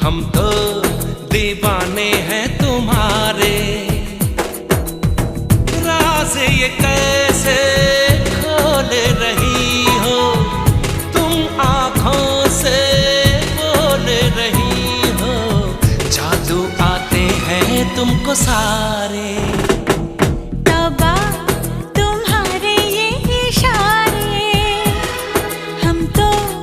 हम तो दीवाने हैं तुम्हारे। राज ये कैसे खोल रही हो तुम, आँखों से बोल रही हो। जादू आते हैं तुमको सारे।